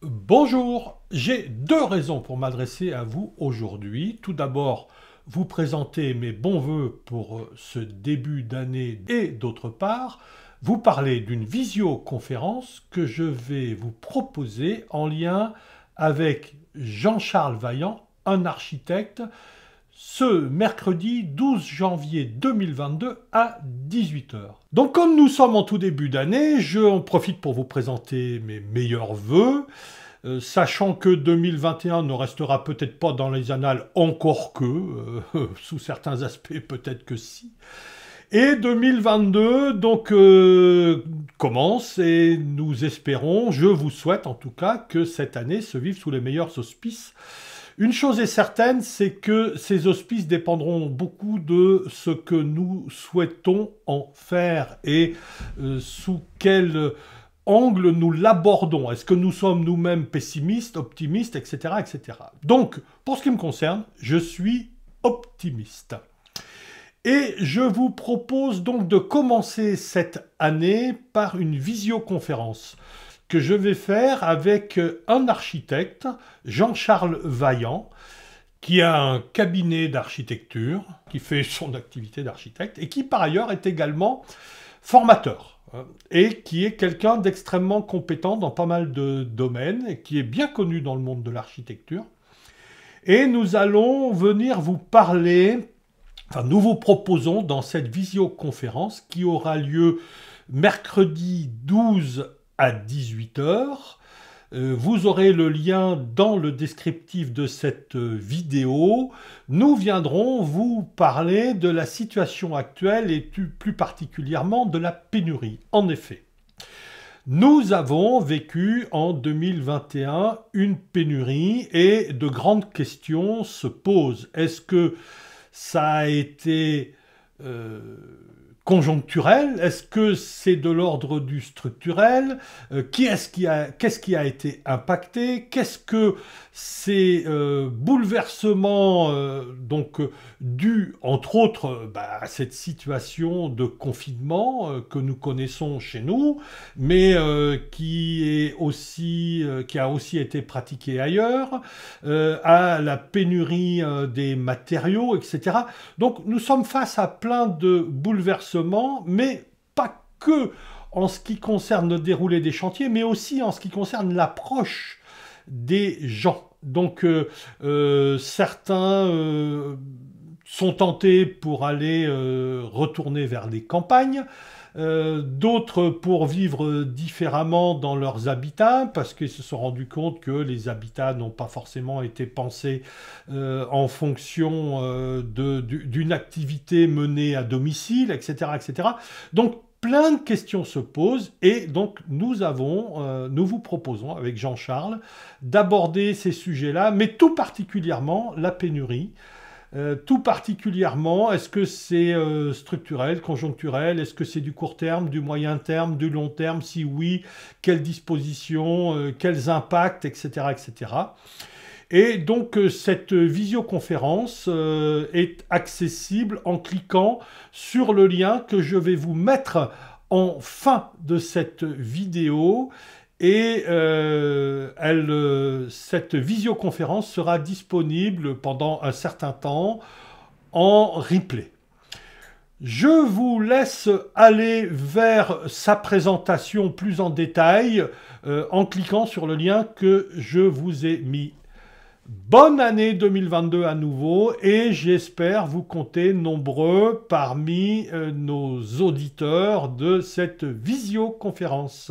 Bonjour, j'ai deux raisons pour m'adresser à vous aujourd'hui. Tout d'abord, vous présenter mes bons voeux pour ce début d'année et d'autre part, vous parler d'une visioconférence que je vais vous proposer en lien avec Jean-Charles Vaillant, un architecte, ce mercredi 12 janvier 2022 à 18 heures. Donc comme nous sommes en tout début d'année, j'en profite pour vous présenter mes meilleurs vœux, sachant que 2021 ne restera peut-être pas dans les annales encore que, sous certains aspects peut-être que si. Et 2022 donc commence et nous espérons, je vous souhaite en tout cas, que cette année se vive sous les meilleurs auspices. Une chose est certaine, c'est que ces auspices dépendront beaucoup de ce que nous souhaitons en faire et sous quel angle nous l'abordons. Est-ce que nous sommes nous-mêmes pessimistes, optimistes, etc., etc. Donc, pour ce qui me concerne, je suis optimiste. Et je vous propose donc de commencer cette année par une visioconférence que je vais faire avec un architecte, Jean-Charles Vaillant, qui a un cabinet d'architecture, qui fait son activité d'architecte, et qui par ailleurs est également formateur, et qui est quelqu'un d'extrêmement compétent dans pas mal de domaines, et qui est bien connu dans le monde de l'architecture. Et nous allons venir vous parler, enfin nous vous proposons dans cette visioconférence qui aura lieu mercredi 12 à 18 heures. Vous aurez le lien dans le descriptif de cette vidéo. Nous viendrons vous parler de la situation actuelle et plus particulièrement de la pénurie. En effet, nous avons vécu en 2021 une pénurie et de grandes questions se posent. Est-ce que ça a été conjoncturel? Est-ce que c'est de l'ordre du structurel? Qu'est-ce qui a été impacté? Qu'est-ce que ces bouleversements dus entre autres à cette situation de confinement que nous connaissons chez nous, mais qui a aussi été pratiqué ailleurs, à la pénurie des matériaux, etc. Donc nous sommes face à plein de bouleversements, mais pas que en ce qui concerne le déroulé des chantiers, mais aussi en ce qui concerne l'approche des gens. Donc certains sont tentés pour aller retourner vers les campagnes, d'autres pour vivre différemment dans leurs habitats, parce qu'ils se sont rendus compte que les habitats n'ont pas forcément été pensés en fonction d'une activité menée à domicile, etc., etc. Donc, plein de questions se posent et donc nous vous proposons avec Jean-Charles d'aborder ces sujets-là, mais tout particulièrement la pénurie. Tout particulièrement, est-ce que c'est structurel, conjoncturel? Est-ce que c'est du court terme, du moyen terme, du long terme? Si oui, quelles dispositions, quels impacts, etc., etc. Et donc cette visioconférence est accessible en cliquant sur le lien que je vais vous mettre en fin de cette vidéo. Et cette visioconférence sera disponible pendant un certain temps en replay. Je vous laisse aller vers sa présentation plus en détail en cliquant sur le lien que je vous ai mis. Bonne année 2022 à nouveau et j'espère vous compter nombreux parmi nos auditeurs de cette visioconférence.